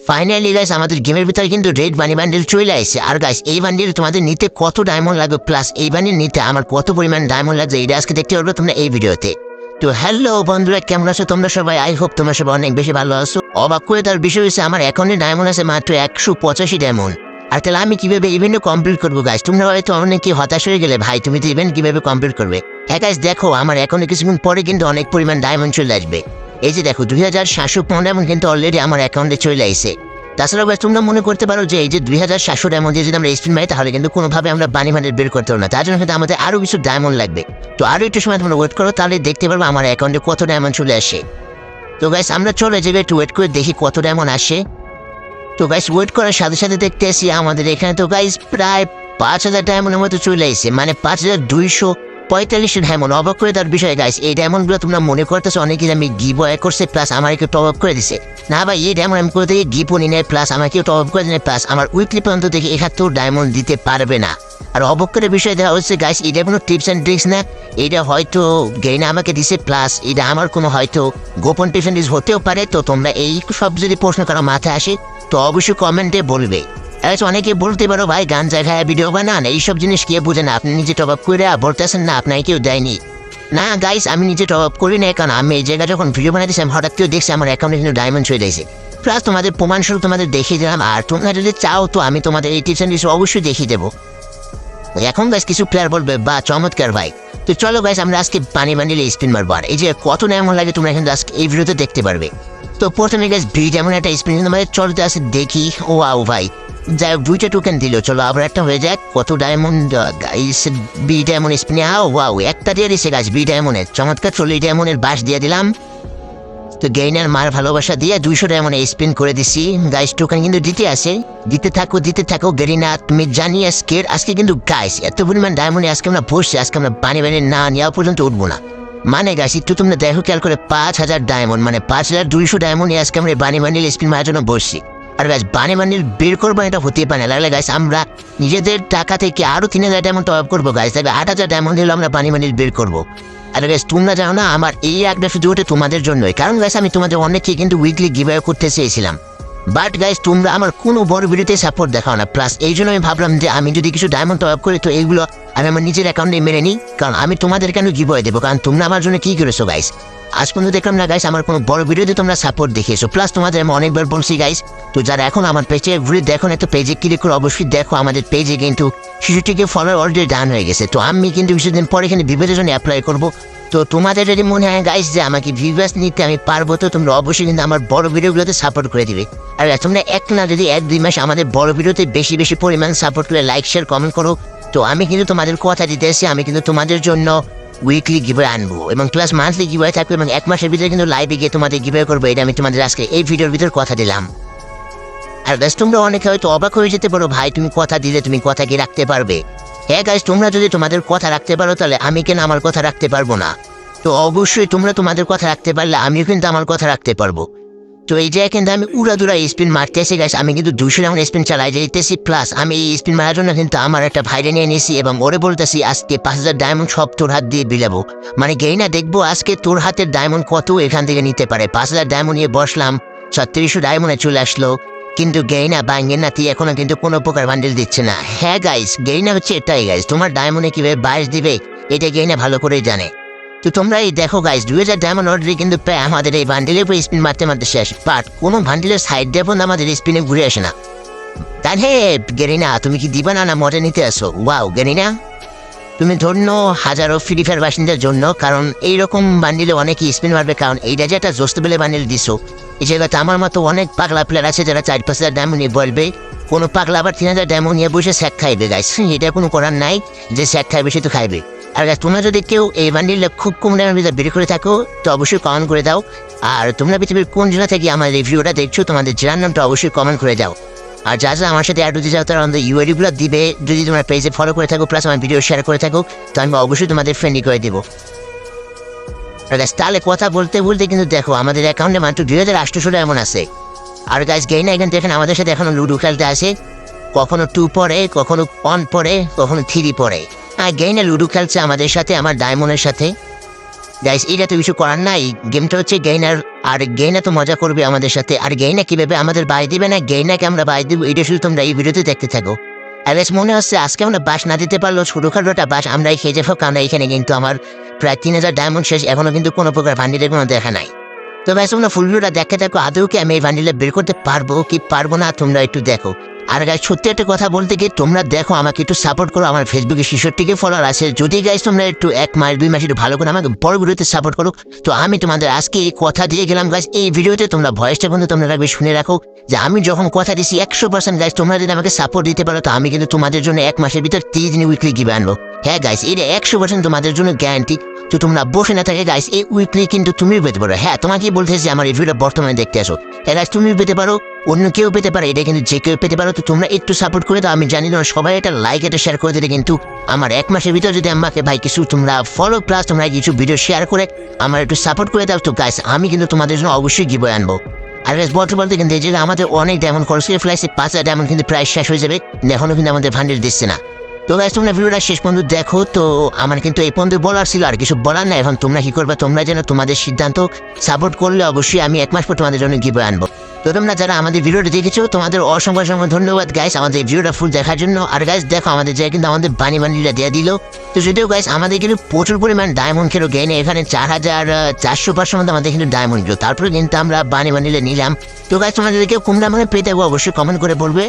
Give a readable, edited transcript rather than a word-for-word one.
Finally guys আমাদের গেমের ভিতরে কিন্তু রেড বানি বান্ডেল চলে আসছে। আর গাইস এই বান্ডেল তোমাদের নিতে কত ডায়মন্ড লাগবে, প্লাস এই বান্ডেল নিতে আমার কত পরিমাণ ডায়মন্ড লাগবে, এটা আজকে দেখতে পারবে তোমরা এই ভিডিওতে। তো হ্যালো বন্ধুরা, কেমন আছো তোমরা সবাই? আই হোপ তোমরা সবাই অনেক বেশি ভালো আছো। অবাক করে তার বিষয় হচ্ছে আমার অ্যাকাউন্টে ডায়মন্ড আছে মাত্র 185 ডায়মন্ড। আর তাহলে আমি কিভাবে ইভেন্ট কমপ্লিট করবো গাইস? তোমরা হয়তো অনেকে হতাশ হয়ে গেলে, ভাই তুমি তো ইভেন্ট কিভাবে কমপ্লিট করবে? হ্যাঁ গাইস দেখো, আমার অ্যাকাউন্টে কিছুক্ষণ পরে কিন্তু অনেক পরিমাণ ডায়মন্ড চলে আসবে। এই যে দেখো 2750 ডায়মন্ড কিন্তু অলরেডি আমার অ্যাকাউন্টে চলে আসছে। তাছাড়াও গাইস তোমরা মনে করতে পারো যে এই যে 2700 ডায়মন্ড দিয়ে যদি আমরা স্পিন মারি তাহলে কিন্তু কোনোভাবে আমরা বানি বান্ডেল বের করতে পারবো না, তার জন্য কিন্তু আমাদের আরও কিছু ডায়মন্ড লাগবে। তো আরও একটু সময় তোমরা ওয়েট করো, তাহলে দেখতে পারবো আমার অ্যাকাউন্টে কত ডায়মন্ড চলে আসে। তো গাইস আমরা চলে যাবে একটু ওয়েট করে দেখি কত ডায়মন্ড আসে। তো গাইস ওয়েট করার সাথে সাথে দেখতে আসি আমাদের এখানে তো গাইস প্রায় 5000 ডায়মন্ডের মতো চলে আসছে, মানে 5245 ডায়মন্ড। অবাক করে তার বিষয় গাইস, এই ডায়মন্ডগুলো তোমরা মনে করতেছো অনেকে আমি গিভ অ্যাওয়ে করছে, প্লাস আমার একটু টপ আপ করে দিছে। না ভাই, এই ডায়মন্ড আমি করে থেকে গিভও নি নেয়, প্লাস আমাকে টপ আপ করে দিনে, প্লাস আমার উইকলি পর্যন্ত থেকে 71 ডায়মন্ড দিতে পারবে না। আর অবাক করে বিষয় দেওয়া হচ্ছে গাইস, এটা কোনো টিপস অ্যান্ড ট্রিক্স না, এটা হয়তো গেইনা আমাকে দিছে, প্লাস এটা আমার কোনো হয়তো গোপন টিপস অ্যান্ড ট্রিক্স হতেও পারে। তো তোমরা এই সব যদি প্রশ্ন করা মাথায় আসে তো অবশ্যই কমেন্টে বলবে। অনেকে বলতে পারো ভাই গান জায়গায় ভিডিও বানান, এইসব জিনিস কে বুঝে না, আপনি নিজে টপ আপ করে বলতেছেন না আপনাকে কেউ দেয়নি। না গাইস, আমি নিজে টপ আপ করি না, কারণ আমি এই জায়গায় যখন ভিডিও বানাইতেছি আমি হঠাৎ কেউ দেখছি আমার অ্যাকাউন্টে কিন্তু ডায়মন্ড চলে গেছে। প্লাস তোমাদের প্রমাণস্বরূপ তোমাদের দেখিয়ে দিলাম, আর তোমরা যদি চাও তো আমি তোমাদের এই টিপস অ্যান্ড ট্রিক্স অবশ্যই দেখিয়ে দেবো। এখন গাইস কিছু প্লেয়ার বলবে বা চমৎকার ভাই। তো চলো গাইস আমরা আজকে বানি বান্ডেলে স্পিন মারবো, আর এই যে কত ডায়মন্ড লাগে তোমরা কিন্তু আজকে এই ভিডিওতে দেখতে পারবে। তো প্রথমে গাইস বিট এমন একটা স্পিন আমাদের চলতে আসে, দেখি ও আও ভাই যাই হোক 2টা টোকেন দিল, চলো আবার একটা হয়ে যাক। কত ডায়মন্ড গাইস বিট এমন স্পিনে আও ওয়াও একটা দিয়ে দিছে গাইস বিট এমনের, চমৎকার। 40 ডায়মন্ডের বাস দিয়ে দিলাম। তো গেইনার মার ভালোবাসা দিয়ে 200 ডায়মন্ডে স্পিন করে দিছি গাইস। টোকেন কিন্তু দিতে আসে, দিতে থাকো গেরিনা, তুমি জানি আজকে কিন্তু গাইস এত পরিমাণ ডায়মন্ডে আজকে আমরা বসছি, আজকে আমরা বানি না নেওয়া পর্যন্ত উঠবো না। মানে গাইস একটু তোমরা দেখো খেয়াল করে, 5000 ডায়মন্ড মানে 5200 ডায়মন্ডে আজকে আমরা বানি বান্ডেল স্পিন মারার জন্য বসছি। আর গাইস বানি বান্ডেল বের করবো এটা হতেই পারে না, লাগলে গাইস আমরা নিজেদের টাকা থেকে আরো 3000 ডায়মন্ড টপ আপ করবো গাইস, তাহলে 8000 ডায়মন্ড হলে আমরা বানি বান্ডেল বের করবো। আর গাইস তোমরা জানো না আমার এই একটা ভিডিওটা তোমাদের জন্যই, কারণ গাইস আমি তোমাদের অনেককে কিন্তু উইকলি গিভ অ্যাওয়ে করতে চেয়েছিলাম, বাট গাইস তোমরা আমার কোনো বড় ভিডিওতে সাপোর্ট দেখাও না। প্লাস এই জন্য আমি ভাবলাম যে আমি যদি কিছু ডায়মন্ড টপ আপ করি তো এইগুলো আমি আমার নিজের অ্যাকাউন্টে মেরে নিই, কারণ আমি তোমাদের কেন গিভ অ্যাওয়ে দেবো, কারণ তোমরা আমার জন্য কি করেছো গাইস? আজ পর্যন্ত দেখলাম না গাইস আমার কোনো বড় ভিডিওতে তোমরা সাপোর্ট দেখিয়েছো। প্লাস তোমাদের আমি অনেকবার বলছি গাইস, তো যারা এখন আমার পেজে ঘুরে দেখো না তো পেজে ক্লিক করে অবশ্যই দেখো, আমাদের পেজে কিন্তু 60 ফলোয়ার অলরেডি ডান হয়ে গেছে। তো আমি কিন্তু কিছুদিন পরে এখানে ভিভের জন্য অ্যাপ্লাই করবো। তো তোমাদের যদি মনে হয় গাইস যে আমাকে ভিউয়ার্স নিতে আমি পারবো, তো তোমরা অবশ্যই কিন্তু আমার বড় ভিডিওগুলোতে সাপোর্ট করে দিবে। আর তোমরা এক না যদি 1-2 মাস আমাদের বড় ভিডিওতে বেশি বেশি পরিমাণ সাপোর্ট করে লাইক শেয়ার কমেন্ট করো, তো আমি কিন্তু তোমাদের কথা দিতে এসে আমি কিন্তু তোমাদের জন্য উইকলি গিভওয়ে আনবো, এবং প্লাস মান্থলি গিভওয়ে থাকবে, এবং 1 মাসের ভিতরে কিন্তু লাইভে গিয়ে তোমাদের গিভওয়ে করবো। এটা আমি তোমাদের আজকে এই ভিডিওর ভিতরে কথা দিলাম। আর গাইস তোমরা অনেকে হয়তো অবাক হয়ে যেতে পারো, ভাই তুমি কথা দিলে তুমি কথা কি রাখতে পারবে? হ্যাঁ গাইস, তোমরা যদি তোমাদের কথা রাখতে পারো তাহলে আমি কেন আমার কথা রাখতে পারবো না? তো অবশ্যই তোমরা তোমাদের কথা রাখতে পারলে আমিও কিন্তু আমার কথা রাখতে পারবো। তো এই জায়গায় কিন্তু আমি উড়াদুরা স্পিন মারতেছি গাইস, আমি কিন্তু 200 রাউন্ড স্পিন চালাই যেতেছি। প্লাস আমি এই স্পিন মারার জন্য কিন্তু আমার একটা ভাইরে নিয়ে নিয়েছি, এবং ওরে বলতেছি আজকে 5000 ডায়মন্ড সব তোর হাত দিয়ে বিলাবো। মানে গেইনা দেখবো আজকে তোর হাতের ডায়মন্ড কত এখান থেকে নিতে পারে। 5000 ডায়মন্ড নিয়ে বসলাম, 3600 ডায়মন্ডে চলে আসলো, কিন্তু গেইনা বাঙ্গের নাতি এখনো কিন্তু কোনো প্রকার বান্ডেল দিচ্ছে না। হ্যাঁ গাইস গেইনা হচ্ছে এটাই গাইস, তোমার ডায়মন্ডে কিভাবে বাইশ দিবে এটা গেইনা ভালো করেই জানে। তো তোমরা এই দেখো গাইস 2000 ডায়মন্ড অলরেডি কিন্তু প্রায় আমাদের এই বান্ডেলের উপর স্পিন মারতে মারতে শেষ, বাট কোনো বান্ডেলের সাইড দিয়ে আমাদের স্পিনে ঘুরে আসে না। তাই হে গেরিনা, তুমি কি দিবা না মজা নিতে আসো? ওয়াও গেরিনা, তুমি ধন্য হাজারো ফ্রি ফায়ার বাসিন্দার জন্য, কারণ এইরকম বান্ডিলে অনেকে স্পিন মারবে, কারণ এইটা যে একটা জোস্তবেলে বান্ডিল দিছো। এই জায়গাতে আমার মতো অনেক পাগলা প্লেয়ার আছে যারা 4-5000 ডায়মন্ড নিয়ে বলবে, কোনো পাগলা আবার 3000 ডায়মন্ড নিয়ে বসে স্যাক খাইবে গাইস। এটা কোনো করার নাই, যে স্যাক খাইবে সে তো খাইবে। আর গাইস তোমরা যদি কেউ এই বান্ডিলটা খুব কম দামের ভিতরে বের করে থাকো তো অবশ্যই কমেন্ট করে দাও। আর তোমরা পৃথিবীর কোন জেলা থেকে আমার এই ভিডিওটা দেখছো তোমাদের জেলার নামটা অবশ্যই কমেন্ট করে দাও। আর যা যা আমার সাথে অ্যাড হতে যাও তারা আমাদের ইউআইডিগুলো দিবে, যদি তোমরা পেজে ফলো করে থাকো প্লাস আমার ভিডিও শেয়ার করে থাকো তো আমি অবশ্যই তোমাদের ফ্রেন্ডলি করে দেবো। তাহলে কথা বলতে বলতে কিন্তু দেখো আমাদের অ্যাকাউন্টে মাত্র 2800 এমন আছে। আর গাইস গেইনা এখানে দেখেন আমাদের সাথে এখনো লুডো খেলতে আসে, কখনো 2 পরে, কখনো 1 পরে, কখনো 3 পরে। আর গেইনা লুডো খেলছে আমাদের সাথে, আমার ডায়মন্ডের সাথে। গাইস এটা তো কিছু করার নাই, গেমটা হচ্ছে গেইনার, আর গেইনা তো মজা করবে আমাদের সাথে, আর গেইনা কিভাবে আমাদের বাই দিবে না গেইনাকে আমরা বাই দিব, এটা শুধু তোমরা এই ভিডিওতে দেখতে থাকো। আর গাইস মনে হচ্ছে আজকে আমরা বাস না দিতে পারলেও ছোটোখাটোটা বাস আমরা খেয়ে যাবো, কারণ এখানে কিন্তু আমার প্রায় 3000 ডায়মন্ড শেষ, এখনো কিন্তু কোনো প্রকার বান্ডিলের কোনো দেখা নাই। তো গাইস তোমরা ফুল ভিডিওটা দেখতে থাকো, আদৌ কি আমি এই বান্ডিলে বের করতে পারবো কি পারবো না তোমরা একটু দেখো। আর গাইস সত্যি একটা কথা বলতে গিয়ে তোমরা দেখো, আমাকে একটু সাপোর্ট করো, আমার ফেসবুকে 66 ফলোয়ার আছে, যদি গাইস তোমরা একটু 1 মাস 2 মাস একটু ভালো করে আমাকে বড় ভিডিওতে সাপোর্ট করো, তো আমি তোমাদের আজকে এই কথা দিয়ে গেলাম গাইস, এই ভিডিওতে তোমরা ভয়েসটা কিন্তু তোমরা রাখবে, শুনে রাখো যে আমি যখন কথা দিচ্ছি 100% গাইস তোমরা যদি আমাকে সাপোর্ট দিতে পারো, তো আমি কিন্তু তোমাদের জন্য 1 মাসের ভিতর 30 দিন উইকলি গিভ আনবো। হ্যাঁ গাইস এটা 100% তোমাদের জন্য গ্যারান্টি। তো তোমরা বসে না থাকে গাইস, এই উইকলি কিন্তু তুমি পেতে পারো। হ্যাঁ তোমাকে বলতেছি আমার এই ভিডিও বর্তমানে দেখতে আসো, হ্যাঁ গাইস তুমি পেতে পারো, অন্য কেউ পেতে পারে, এটা কিন্তু যে কেউ পেতে পারো। তো তোমরা একটু সাপোর্ট করে দাও, আমি জানি না সবাই এটা লাইক এটা শেয়ার করে দিলে কিন্তু আমার 1 মাসের ভিতর যদি আমাকে ভাই কিছু তোমরা ফলো প্লাস তোমরা কিছু ভিডিও শেয়ার করে আমার একটু সাপোর্ট করে দাও, তো গাইস আমি কিন্তু তোমাদের জন্য অবশ্যই গিভ আনবো। আর গাইস বলতে বলতে কিন্তু এই যে আমাদের অনেক ডায়মন্ড খরচ করে ফেলাইছে, 5000 ডায়মন্ড কিন্তু প্রায় শেষ হয়ে যাবে, এখনো কিন্তু আমাদের ফান্ডেল দিচ্ছে না। তো গাইস তোমরা ভিডিওটা শেষ পর্যন্ত দেখো। তো আমার কিন্তু এই পর্যন্ত বলার ছিল, আর কিছু বলার না, এখন তোমরা কি করবে তোমরা যেন তোমাদের সিদ্ধান্ত, সাপোর্ট করলে অবশ্যই আমি 1 মাস পর তোমাদের জন্য গিভ আনবো। তো তোমরা যারা আমাদের ভিডিওটা দেখেছো তোমাদের অসংখ্য অসংখ্য ধন্যবাদ গাইস আমাদের ভিডিওটা ফুল দেখার জন্য। আর গাইস দেখো আমাদের জায়গায় কিন্তু আমাদের বানি বান্ডিলটা দিয়ে দিল। তো যদিও গাইস আমাদের কিন্তু প্রচুর পরিমাণ ডায়মন্ড খেলো গেইনে, এখানে 4400 মধ্যে আমাদের কিন্তু ডায়মন্ড গেলো, তারপরে কিন্তু আমরা বানি বান্ডিলে নিলাম। তো গাইস তোমরা যদি কেউ কম দামে পেতে অবশ্যই কমেন্ট করে বলবে।